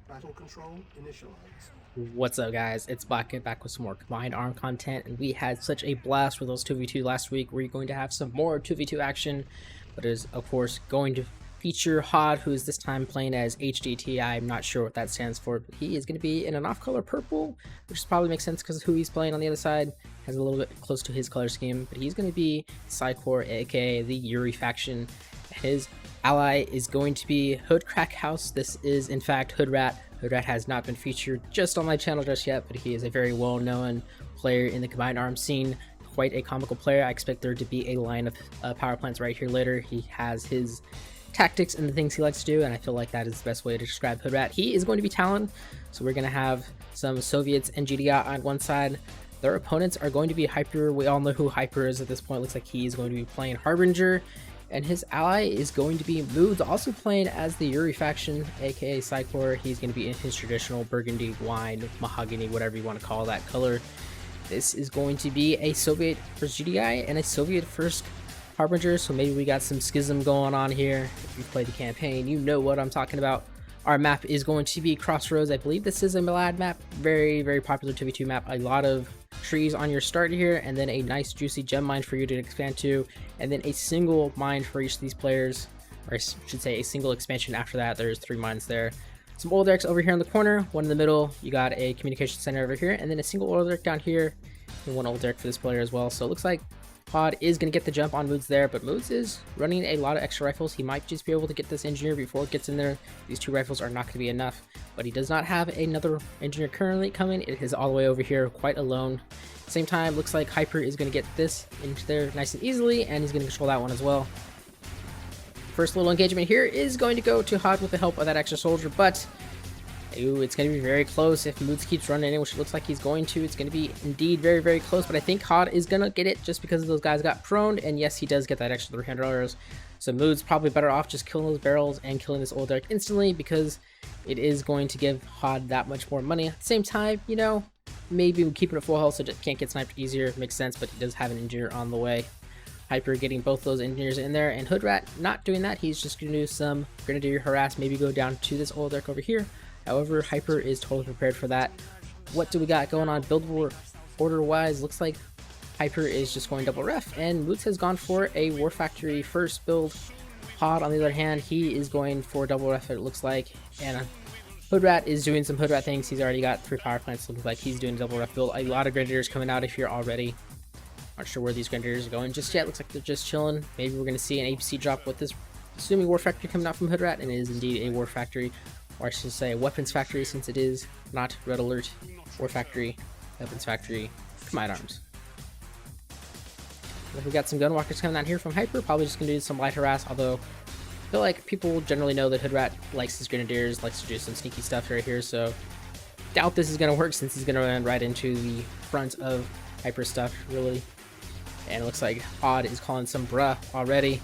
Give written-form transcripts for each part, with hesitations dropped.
Battle control initialized. What's up, guys? It's Black back with some more combined arm content, and we had such a blast with those 2v2 last week. We're going to have some more 2v2 action, but is of course going to feature Hod, who is this time playing as HDT. I'm not sure what that stands for, but he is going to be in an off-color purple, which probably makes sense because of who he's playing on the other side. Has a little bit close to his color scheme, but he's going to be Psycore, aka the Yuri faction. His ally is going to be Hoodrat House. This is in fact Hoodrat. Hoodrat has not been featured just on my channel just yet, but he is a very well-known player in the combined arms scene. Quite a comical player. I expect there to be a line of power plants right here later. He has his tactics and the things he likes to do, and I feel like that is the best way to describe Hoodrat. He is going to be Talon, so we're going to have some Soviets and GDI on one side. Their opponents are going to be Hyper. We all know who Hyper is at this point. Looks like he is going to be playing Harbinger, and his ally is going to be Moods, also playing as the Yuri faction, aka Psycore. He's going to be in his traditional burgundy, wine, mahogany, whatever you want to call that color. This is going to be a Soviet first GDI and a Soviet first Harbinger, so maybe we got some schism going on here. If you've played the campaign, you know what I'm talking about. Our map is going to be Crossroads. I believe this is a Milad map. Very, very popular 2v2 map. A lot of trees on your start here, and then a nice juicy gem mine for you to expand to, and then a single mine for each of these players, or I should say a single expansion after that. There's 3 mines there. Some oil derricks over here in the corner, one in the middle. You got a communication center over here, and then a single oil derrick down here, and one oil derrick for this player as well. So it looks like Pod is going to get the jump on Moods there, but Moods is running a lot of extra rifles. He might just be able to get this engineer before it gets in there. These 2 rifles are not going to be enough, but he does not have another engineer currently coming. It is all the way over here, quite alone. Same time, looks like Hyper is going to get this into there nice and easily, and he's going to control that one as well. First little engagement here is going to go to Hod with the help of that extra soldier, but it's going to be very close if Moods keeps running in, which it looks like he's going to. It's going to be indeed very, very close, but I think Hod is going to get it just because those guys got prone, and yes, he does get that extra 300 euros. So Moods probably better off just killing those barrels and killing this old derrick instantly, because it is going to give Hod that much more money. At the same time, you know, maybe keeping it full health so it can't get sniped easier makes sense, but he does have an engineer on the way. Hyper getting both those engineers in there, and Hoodrat not doing that. He's just going to do some grenadier harass, maybe go down to this oil derrick over here. However, Hyper is totally prepared for that. What do we got going on build order wise? Looks like Hyper is just going double ref, and Moods has gone for a War Factory first build. Pod, on the other hand, he is going for double ref, it looks like, and Hoodrat is doing some Hoodrat things. He's already got 3 power plants, looking like he's doing double ref build. A lot of grenadiers coming out if you're already. Not sure where these grenadiers are going just yet. Looks like they're just chilling. Maybe we're going to see an APC drop with this, assuming War Factory coming out from Hoodrat, and it is indeed a War Factory. Or I should say weapons factory, since it is not red alert. War factory, weapons factory, combined arms. We got some gunwalkers coming out here from Hyper, probably just gonna do some light harass, although I feel like people generally know that Hoodrat likes his grenadiers, likes to do some sneaky stuff right here, so doubt this is gonna work since he's gonna run right into the front of Hyper stuff, really. And it looks like Odd is calling some bruh already.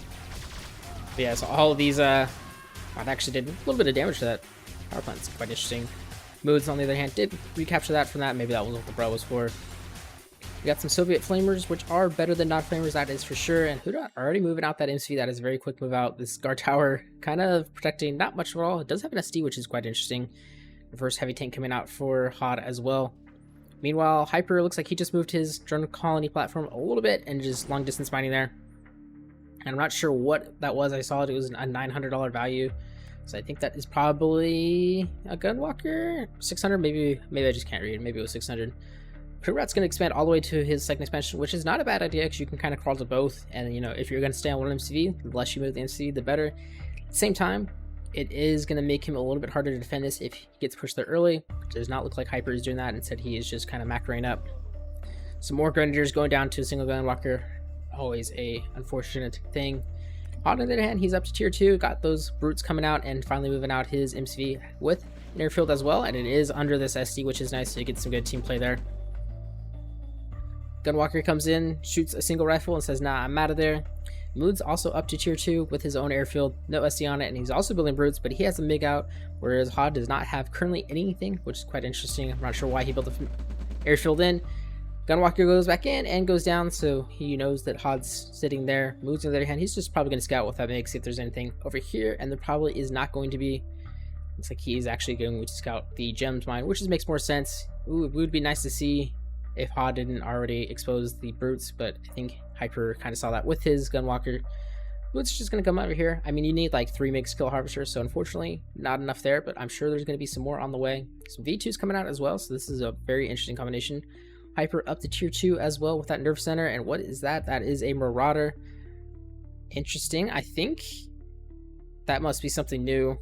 But yeah, so all of these Odd actually did a little bit of damage to that power plant's quite interesting. Moods, on the other hand, did recapture that from that. Maybe that was what the bro was for. We got some Soviet flamers, which are better than non-flamers, that is for sure. And Hoodrat already moving out that MC. That is a very quick move out. This guard tower kind of protecting not much at all. It does have an SD, which is quite interesting. The first heavy tank coming out for Hod as well. Meanwhile, Hyper looks like he just moved his drone colony platform a little bit and just long distance mining there. And I'm not sure what that was. I saw it was a $900 value. So I think that is probably a gunwalker. 600, maybe I just can't read. Maybe it was 600. Hoodrat's going to expand all the way to his second expansion, which is not a bad idea because you can kind of crawl to both. And, you know, if you're going to stay on one MCV, the less you move the MCV, the better. At the same time, it is going to make him a little bit harder to defend this if he gets pushed there early. It does not look like Hyper is doing that. Instead, he is just kind of macroing up. Some more grenadiers going down to a single gunwalker. Always a unfortunate thing. On the other hand, he's up to tier 2, got those brutes coming out, and finally moving out his MCV with an airfield as well, and it is under this SD, which is nice, so you get some good team play there. Gunwalker comes in, shoots a single rifle, and says, nah, I'm out of there. Mood's also up to tier 2 with his own airfield, no SD on it, and he's also building brutes, but he has a MiG out, whereas Hod does not have currently anything, which is quite interesting. I'm not sure why he built the airfield in. Gunwalker goes back in and goes down, so he knows that Hod's sitting there. Moves on the other hand, he's just probably going to scout with that MiG, see if there's anything over here, and there probably is not going to be. Looks like he's actually going to scout the gems mine, which makes more sense. Ooh, it would be nice to see if Hod didn't already expose the brutes, but I think Hyper kind of saw that with his Gunwalker. Boots just going to come over here. I mean, you need like 3 mega skill harvesters, so unfortunately not enough there, but I'm sure there's going to be some more on the way. Some V2s coming out as well, so this is a very interesting combination. Hyper up to tier 2 as well with that nerf center, and what is that? That is a Marauder. Interesting. I think that must be something new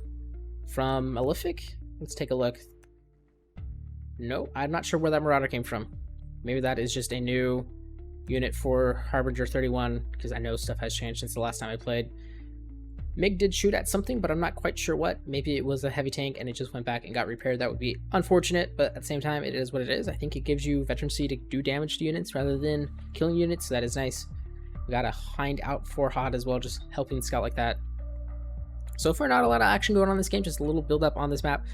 from Malefic. Let's take a look. No, I'm not sure where that Marauder came from. Maybe that is just a new unit for Harbinger 31, because I know stuff has changed since the last time I played. Mig did shoot at something, but I'm not quite sure what. Maybe it was a heavy tank and it just went back and got repaired. That would be unfortunate, but at the same time, it is what it is. I think it gives you veterancy to do damage to units rather than killing units, so that is nice. We got a Hind out for Hod as well, just helping scout like that. So far, not a lot of action going on in this game, just a little build up on this map.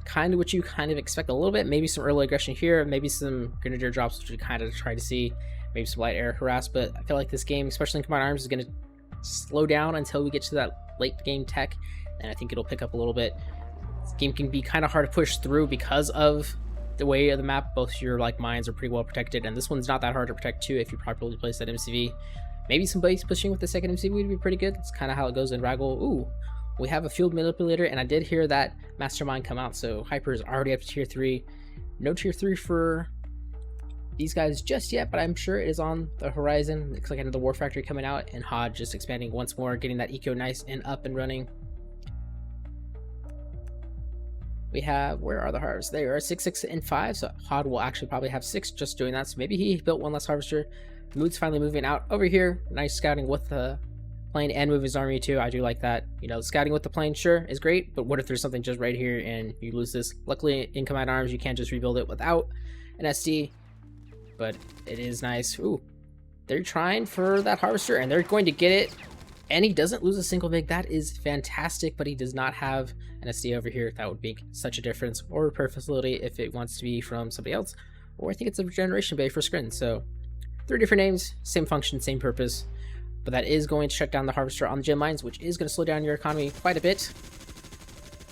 Kind of what you kind of expect a little bit. Maybe some early aggression here, maybe some Grenadier drops, which we kind of try to see. Maybe some light air harass, but I feel like this game, especially in Combined Arms, is going to slow down until we get to that late game tech, and I think it'll pick up a little bit. This game can be kind of hard to push through because of the way of the map. Both your like mines are pretty well protected, and this one's not that hard to protect too if you properly place that MCV. Maybe some base pushing with the second MCV would be pretty good. That's kind of how it goes in Raggle. Ooh, we have a field manipulator, and I did hear that Mastermind come out, so Hyper is already up to tier 3. No tier 3 for these guys just yet, but I'm sure it is on the horizon. Looks like another War Factory coming out, and Hod just expanding once more, getting that eco nice and up and running. We have, where are the harvests? They are 6, 6, and 5, so Hod will actually probably have 6 just doing that, so maybe he built one less harvester. Mood's finally moving out over here. Nice scouting with the plane and move his army too. I do like that. You know, scouting with the plane, sure, is great, but what if there's something just right here and you lose this? Luckily, in Combined Arms, you can't just rebuild it without an SD. But it is nice. Ooh, they're trying for that harvester and they're going to get it, and he doesn't lose a single MiG. That is fantastic, but he does not have an SD over here. That would make such a difference, or repair facility if it wants to be from somebody else, or I think it's a regeneration bay for Scrin. So 3 different names, same function, same purpose, but that is going to shut down the harvester on the gem mines, which is going to slow down your economy quite a bit.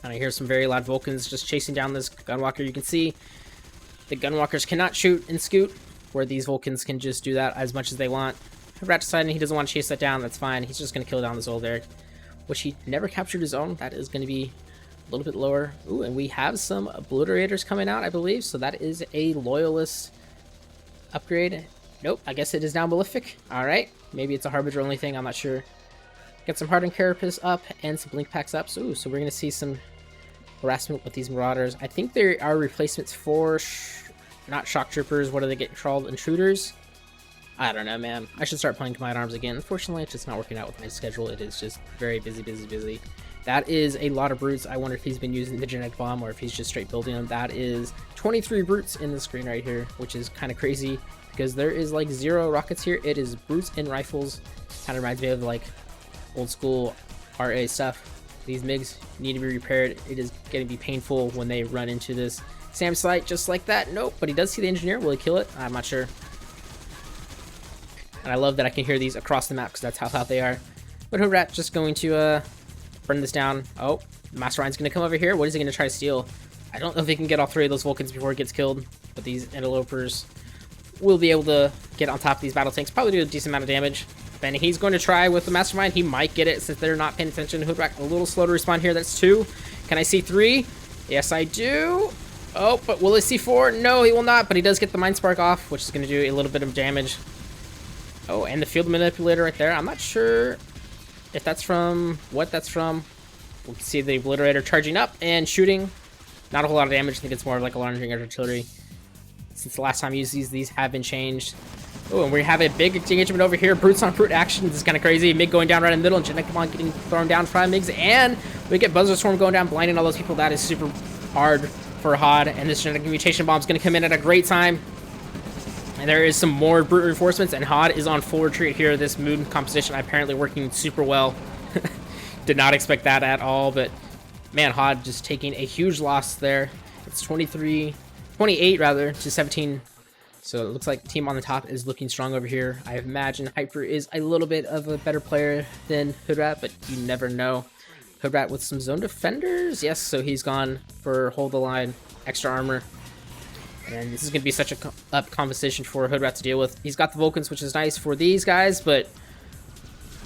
And I hear some very loud Vulcans just chasing down this Gunwalker. You can see the Gunwalkers cannot shoot and scoot, where these Vulcans can just do that as much as they want. Hoodrat deciding he doesn't want to chase that down. That's fine. He's just going to kill down this old Eric, which he never captured his own. That is going to be a little bit lower. Ooh, and we have some Obliterators coming out, I believe. So that is a Loyalist upgrade. Nope, I guess it is now Malefic. All right, maybe it's a Harbinger only thing. I'm not sure. Get some Hardened Carapace up and some Blink Packs up. So, so we're going to see some harassment with these Marauders. I think there are replacements for not Shock Troopers. What do they get called? Intruders? I don't know, man. I should start playing Combined Arms again. Unfortunately, it's just not working out with my schedule. It is just very busy. That is a lot of brutes. I wonder if he's been using the genetic bomb or if he's just straight building them. That is 23 brutes in the screen right here, which is kind of crazy because there is like 0 rockets here. It is brutes and rifles. Kind of reminds me of like old school RA stuff. These MiGs need to be repaired. It is going to be painful when they run into this SAM site just like that. Nope, but he does see the engineer. Will he kill it? I'm not sure. And I love that I can hear these across the map because that's how loud they are. But Hoodrat just going to burn this down. Oh, Mastermind's going to come over here. What is he going to try to steal? I don't know if he can get all 3 of those Vulcans before he gets killed, but these interlopers will be able to get on top of these battle tanks, probably do a decent amount of damage. Then he's going to try with the Mastermind. He might get it since they're not paying attention. Hoodrat a little slow to respond here. That's 2. Can I see 3? Yes, I do. Oh, but will he see 4? No, he will not, but he does get the Mind Spark off, which is going to do a little bit of damage. Oh, and the Field Manipulator right there. I'm not sure if that's from what that's from. We can see the Obliterator charging up and shooting. Not a whole lot of damage. I think it's more like a launching artillery. Since the last time you used these have been changed. Oh, and we have a big engagement over here. Brutes on brute action. This is kind of crazy. MiG going down right in the middle, and Genetic Bomb getting thrown down from MiGs. And we get Buzzer Swarm going down, blinding all those people. That is super hard for Hod. And this Genetic Mutation Bomb is going to come in at a great time. And there is some more brute reinforcements, and Hod is on full retreat here. This moon composition apparently working super well. Did not expect that at all, but man, Hod just taking a huge loss there. It's 28 rather to 17. So it looks like the team on the top is looking strong over here. I imagine Hyper is a little bit of a better player than Hoodrat, but you never know. Hoodrat with some zone defenders. Yes, so he's gone for hold the line, extra armor. And this is going to be such a up conversation for Hoodrat to deal with. He's got the Vulcans, which is nice for these guys, but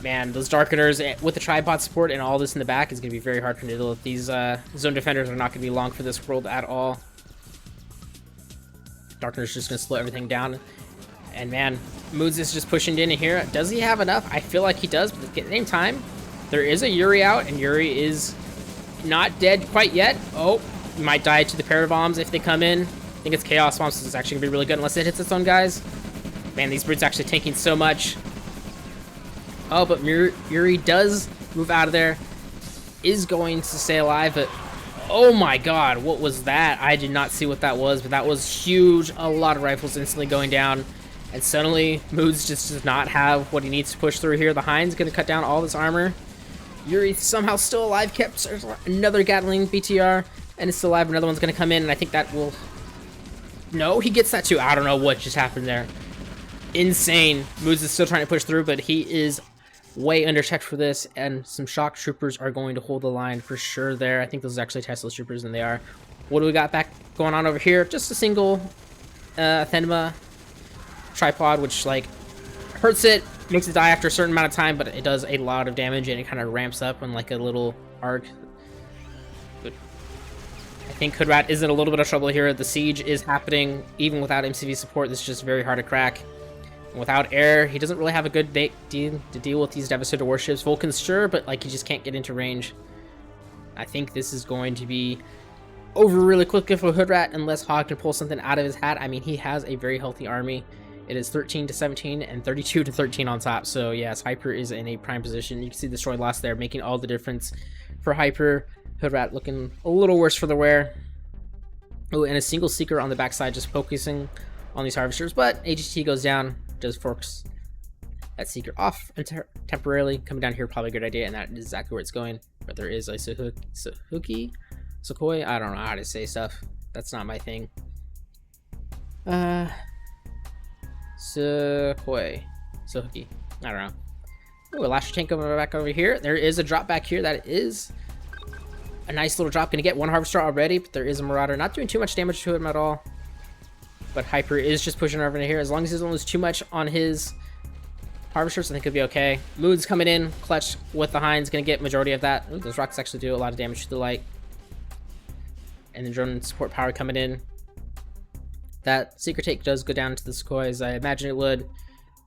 man, those Darkeners with the tripod support and all this in the back is going to be very hard for him to deal with. These zone defenders are not going to be long for this world at all. Darkener's just going to slow everything down. And man, Moods is just pushing in here. Does he have enough? I feel like he does, but at the same time, there is a Yuri out, and Yuri is not dead quite yet. Oh, he might die to the Parabombs if they come in. I think it's Chaos Bombs, so it's actually going to be really good unless it hits its own guys. Man, these brutes actually tanking so much. Oh, but Yuri does move out of there. Is going to stay alive, but oh my god, what was that? I did not see what that was, but that was huge. A lot of rifles instantly going down. And suddenly, Moods just does not have what he needs to push through here. The Hind's going to cut down all this armor. Yuri somehow still alive, kept another Gatling BTR, and it's still alive. Another one's going to come in, and I think that will... No, he gets that too. I don't know what just happened there. Insane. Moods is still trying to push through, but he is way underchecked for this, and some shock troopers are going to hold the line for sure there. I think those are actually Tesla troopers, and they are. What do we got back going on over here? Just a single Thenma tripod, which like hurts it, makes it die after a certain amount of time, but it does a lot of damage, and it kind of ramps up in like a little arc. But I think Hoodrat is in a little bit of trouble here. The siege is happening even without MCV support. This is just very hard to crack. Without air, he doesn't really have a good deal to deal with these Devastator warships. Vulcan's sure, but like he just can't get into range. I think this is going to be over really quickly for Hoodrat unless Hog can pull something out of his hat. I mean, he has a very healthy army. It is 13-17 and 32-13 on top. So yes, Hyper is in a prime position. You can see the destroy loss there, making all the difference for Hyper. Hoodrat looking a little worse for the wear. Oh, and a single Seeker on the backside, just focusing on these harvesters. But AGT goes down. Does forks that Seeker off and temporarily coming down here, probably a good idea, and that is exactly where it's going. But there is a Sukoi. I don't know how to say stuff. That's not my thing. Sukhoi. I don't know. Oh, a Lasher tank over back over here. There is a drop back here. That is a nice little drop. Gonna get one harvester already, but there is a Marauder. Not doing too much damage to him at all. But Hyper is just pushing over into here. As long as he doesn't lose too much on his harvesters, I think he'll be okay. Mood's coming in, clutch with the Hinds, gonna get majority of that. Ooh, those rockets actually do a lot of damage to the light. And the drone support power coming in. That Seeker take does go down to the Sukhoi as I imagine it would.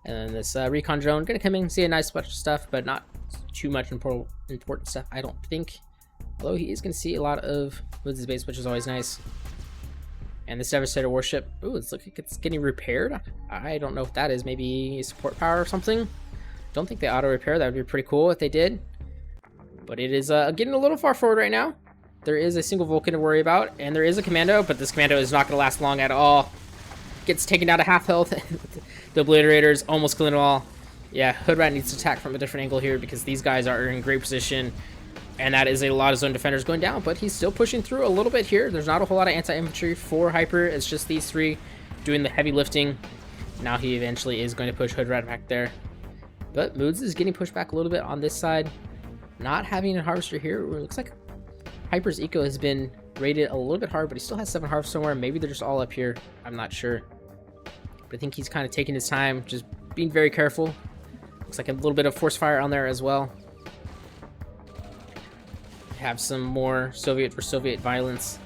And then this recon drone gonna come in, see a nice bunch of stuff, but not too much important stuff, I don't think. Although he is gonna see a lot of Moods' base, which is always nice. And this Devastator warship, ooh, it's looking like it's getting repaired. I don't know if that is, maybe support power or something. Don't think they auto repair. That would be pretty cool if they did. But it is getting a little far forward right now. There is a single Vulcan to worry about, and there is a Commando, but this Commando is not going to last long at all. Gets taken down to half health. The Obliterators almost killing them all. Yeah, Hoodrat needs to attack from a different angle here because these guys are in great position. And that is a lot of zone defenders going down, but he's still pushing through a little bit here. There's not a whole lot of anti-infantry for Hyper. It's just these three doing the heavy lifting. Now he eventually is going to push Hoodrat back there. But Moods is getting pushed back a little bit on this side. Not having a harvester here. It looks like Hyper's eco has been rated a little bit hard, but he still has 7 harvests somewhere. Maybe they're just all up here. I'm not sure. But I think he's kind of taking his time, just being very careful. Looks like a little bit of force fire on there as well. Have some more Soviet for Soviet violence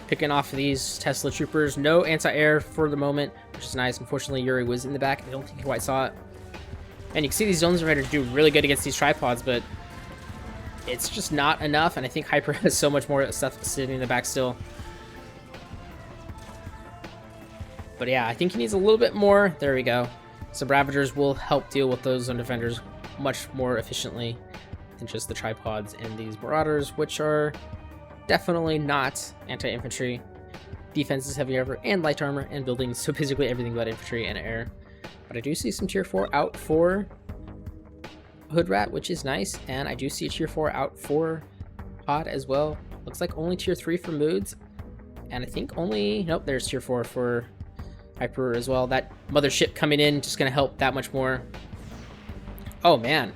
picking off of these Tesla troopers. No anti-air for the moment, which is nice. Unfortunately, Yuri was in the back. I don't think he quite saw it. And you can see these zones are ready to do really good against these tripods, but it's just not enough. And I think Hyper has so much more stuff sitting in the back still. But yeah, I think he needs a little bit more. There we go. Some Ravagers will help deal with those zone defenders much more efficiently than just the tripods and these Marauders, which are definitely not anti-infantry. Defense is heavy armor and light armor and buildings, so basically everything but infantry and air. But I do see some tier 4 out for Hoodrat, which is nice, and I do see a tier 4 out for Pod as well. Looks like only tier 3 for Moods, and I think only, nope, there's tier 4 for Hyper as well. That mothership coming in just gonna help that much more. Oh man,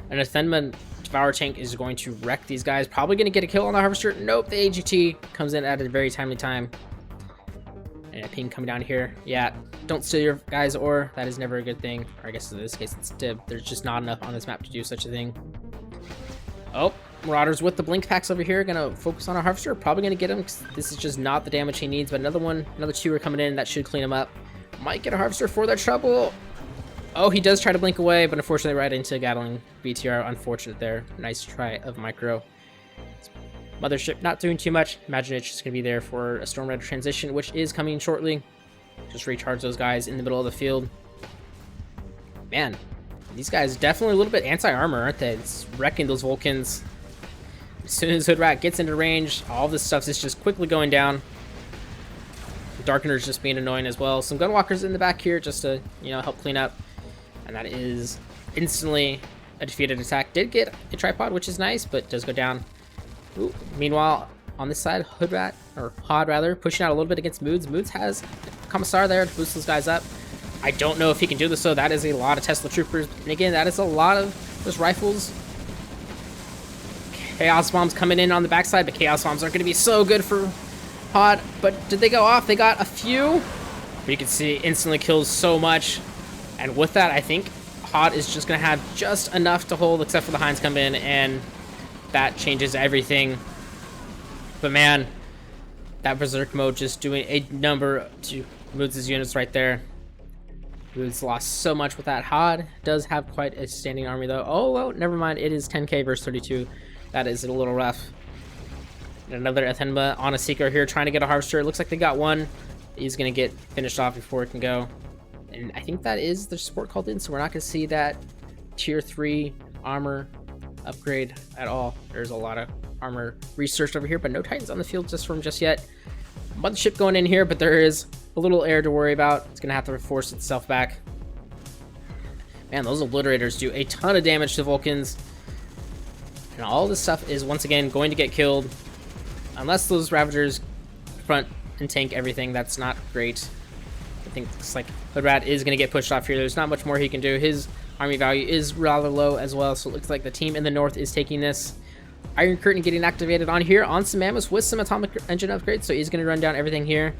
and a Thenman Devour Tank is going to wreck these guys. Probably going to get a kill on the Harvester. Nope, the AGT comes in at a very timely time. And a ping coming down here. Yeah, don't steal your guys' ore. That is never a good thing. Or I guess in this case it's Dib. There's just not enough on this map to do such a thing. Oh, Marauders with the blink packs over here. Gonna focus on our Harvester. Probably gonna get him because this is just not the damage he needs. But another two are coming in. That should clean him up. Might get a Harvester for their trouble. Oh, he does try to blink away, but unfortunately right into Gatling BTR. Unfortunate there. Nice try of Micro. Mothership not doing too much. Imagine it's just going to be there for a Storm Rider transition, which is coming shortly. Just recharge those guys in the middle of the field. Man, these guys definitely a little bit anti-armor, aren't they? It's wrecking those Vulcans. As soon as Hoodrat gets into range, all this stuff is just quickly going down. Darkener's just being annoying as well. Some Gunwalkers in the back here just to, help clean up. And that is instantly a defeated attack. Did get a tripod, which is nice, but does go down. Ooh. Meanwhile, on this side, Hoodrat, or Hod rather, pushing out a little bit against Moods. Moods has Commissar there to boost those guys up. I don't know if he can do this, though. That is a lot of Tesla Troopers. And again, that is a lot of those rifles. Chaos Bombs coming in on the backside, but Chaos Bombs aren't going to be so good for Hod. But did they go off? They got a few. But you can see instantly kills so much. And with that, I think Hod is just going to have just enough to hold, except for the Hinds come in, and that changes everything. But man, that Berserk mode just doing a number to Moods' units right there. Moods lost so much with that. Hod does have quite a standing army, though. Oh, well, never mind. It is 10k versus 32. That is a little rough. And another Athenma on a Seeker here trying to get a Harvester. It looks like they got one. He's going to get finished off before it can go. And I think that is the support called in, so we're not going to see that tier 3 armor upgrade at all. There's a lot of armor researched over here, but no Titans on the field just from just yet. Mothership going in here, but there is a little air to worry about. It's going to have to force itself back. Man, those Obliterators do a ton of damage to Vulcans. And all this stuff is once again going to get killed. Unless those Ravagers front and tank everything, that's not great. I think it's like Hoodrat is going to get pushed off here. There's not much more he can do. His army value is rather low as well, so it looks like the team in the north is taking this. Iron Curtain getting activated on here on some Mammoths with some atomic engine upgrades, so he's going to run down everything here.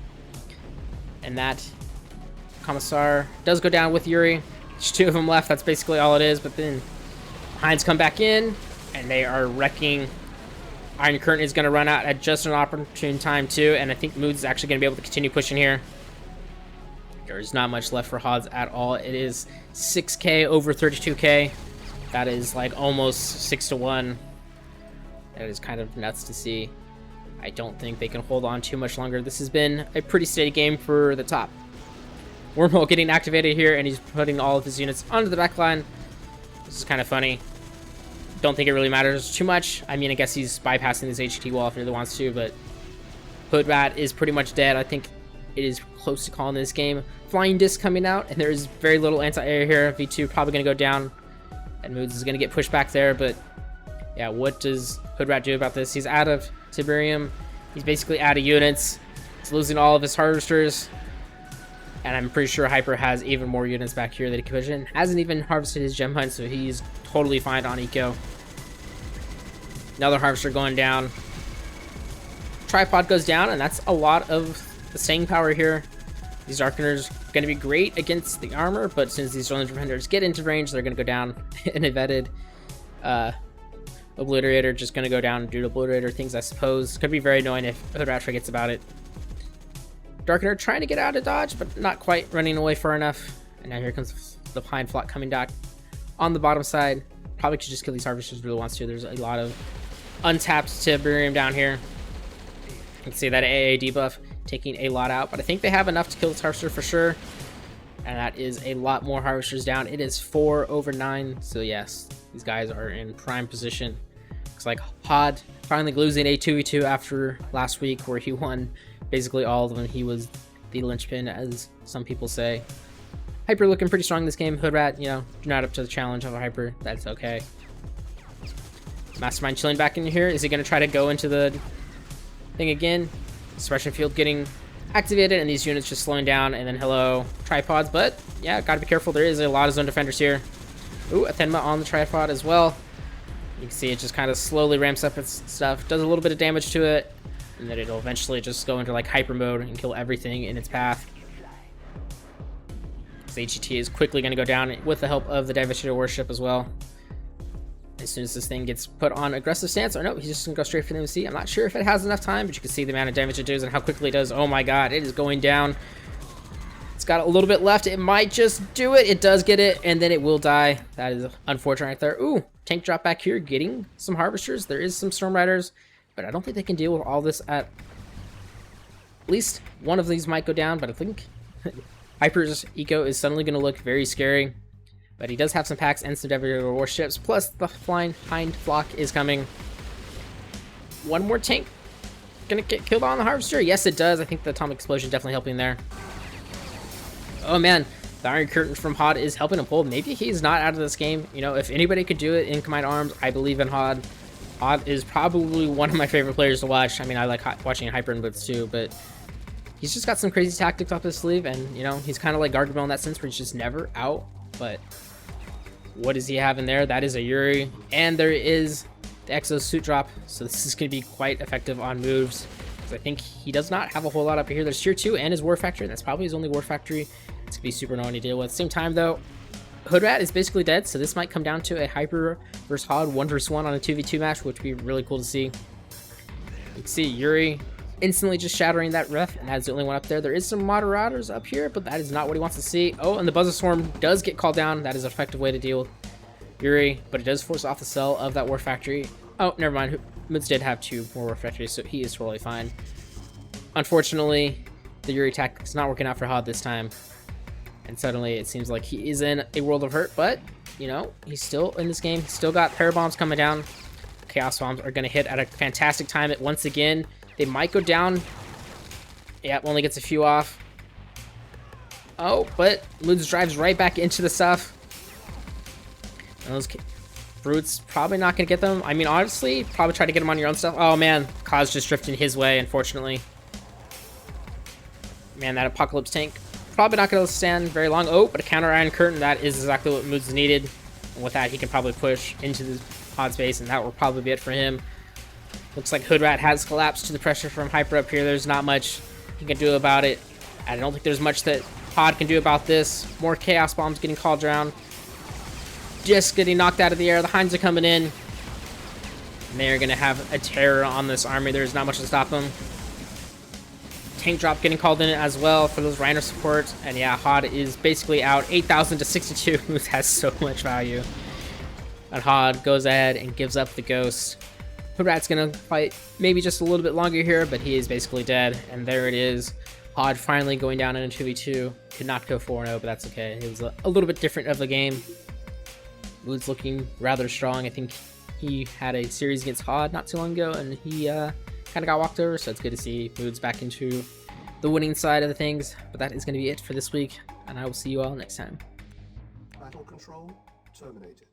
And that Commissar does go down with Yuri. There's two of them left. That's basically all it is. But then Hinds come back in, and they are wrecking. Iron Curtain is going to run out at just an opportune time, too. And I think Moods is actually going to be able to continue pushing here. There's not much left for Hods at all. It is 6k over 32k. That is like almost 6-1. That is kind of nuts to see. I don't think they can hold on too much longer. This has been a pretty steady game for the top. Wormhole getting activated here, and he's putting all of his units onto the back line. This is kind of funny. Don't think it really matters too much. I mean, I guess he's bypassing this HT wall if he really wants to, but Hoodrat is pretty much dead. I think it is close to calling this game. Flying Disc coming out, and there is very little anti-air here. V2 probably going to go down, and Moods is going to get pushed back there, but yeah, what does Hoodrat do about this? He's out of Tiberium. He's basically out of units. He's losing all of his Harvesters, and I'm pretty sure Hyper has even more units back here that he can push in. Hasn't even harvested his Gem Hunt, so he's totally fine on Eco. Another Harvester going down. Tripod goes down, and that's a lot of the staying power here. These Darkeners are going to be great against the armor, but since these Rolling Defenders get into range, they're going to go down. And a vetted Obliterator just going to go down and do Obliterator things, I suppose. Could be very annoying if Hoodrat forgets about it. Darkener trying to get out of dodge, but not quite running away far enough. And now here comes the Pine Flock coming back on the bottom side. Probably could just kill these Harvesters if he really wants to. There's a lot of untapped Tiberium down here. You can see that AA debuff taking a lot out, but I think they have enough to kill this Harvester for sure. And that is a lot more Harvesters down. It is 4 over 9, so yes, these guys are in prime position. Looks like Hod finally losing a 2v2 after last week where he won basically all of them. He was the linchpin, as some people say. Hyper looking pretty strong this game. Hoodrat, not up to the challenge of a Hyper. That's okay. Mastermind chilling back in here. Is he going to try to go into the thing again? Suppression field getting activated, and these units just slowing down, and then hello tripods. But yeah, gotta be careful. There is a lot of zone defenders here. Ooh, Athenma on the tripod as well. You can see it just kind of slowly ramps up its stuff, does a little bit of damage to it, and then it'll eventually just go into like hyper mode and kill everything in its path. So HET is quickly going to go down with the help of the Devastator Warship as well. As soon as this thing gets put on aggressive stance, or no, he's just going to go straight for the MC. I'm not sure if it has enough time, but you can see the amount of damage it does and how quickly it does. Oh my god, it is going down. It's got a little bit left. It might just do it. It does get it, and then it will die. That is unfortunate right there. Ooh, tank drop back here, getting some Harvesters. There is some Storm Riders, but I don't think they can deal with all this at least one of these might go down, but I think Hyper's eco is suddenly going to look very scary. But he does have some packs and some Devastator Warships, plus the flying hind flock is coming. One more tank gonna get killed on the Harvester? Yes, it does. I think the Atomic Explosion definitely helping there. Oh man, the Iron Curtain from Hod is helping him pull. Maybe he's not out of this game. You know, if anybody could do it in Combined Arms, I believe in Hod. Hod is probably one of my favorite players to watch. I mean, I like watching Hyper and Blitz too, but he's just got some crazy tactics up his sleeve, and you know, he's kind of like Gargamel in that sense where he's just never out. But what does he have in there? That is a Yuri, and there is the Exo Suit drop, so this is going to be quite effective on moves. I think he does not have a whole lot up here. There's tier 2 and his War Factory. That's probably his only War Factory. It's going to be super annoying to deal with. At the same time, though, Hoodrat is basically dead, so this might come down to a Hyper versus Hod 1 versus 1 on a 2v2 match, which would be really cool to see. You can see Yuri instantly just shattering that ref, and that's the only one up there. There is some Marauders up here, but that is not what he wants to see. Oh, and the Buzzer Swarm does get called down. That is an effective way to deal with Yuri, but it does force off the cell of that War Factory. Oh, never mind. Moods did have 2 more War Factories, so he is totally fine. Unfortunately, the Yuri tactic's not working out for Hod this time. And suddenly it seems like he is in a world of hurt, but, you know, he's still in this game. He's still got Parabombs coming down. Chaos Bombs are going to hit at a fantastic time. Once again, they might go down. Yeah, only gets a few off. Oh, but Moods drives right back into the stuff. And those Brutes probably not going to get them. I mean, honestly, probably try to get them on your own stuff. Oh, man. Kaz just drifting his way, unfortunately. Man, that Apocalypse tank probably not going to stand very long. Oh, but a counter Iron Curtain. That is exactly what Moods needed. And with that, he can probably push into the Hod space, and that will probably be it for him. Looks like Hoodrat has collapsed to the pressure from Hyper up here. There's not much he can do about it. I don't think there's much that Hod can do about this. More Chaos Bombs getting called around. Just getting knocked out of the air. The Hinds are coming in. And they're going to have a terror on this army. There's not much to stop them. Tank drop getting called in as well for those Rhino support. And yeah, Hod is basically out. 8,000 to 62, which has so much value. And Hod goes ahead and gives up the Ghost. Hoodrat's going to fight maybe just a little bit longer here, but he is basically dead. And there it is. Hod finally going down in a 2v2. Could not go 4-0, but that's okay. It was a little bit different of a game. Moods looking rather strong. I think he had a series against Hod not too long ago, and he kind of got walked over, so it's good to see Moods back into the winning side of the things. But that is going to be it for this week, and I will see you all next time. Battle control terminated.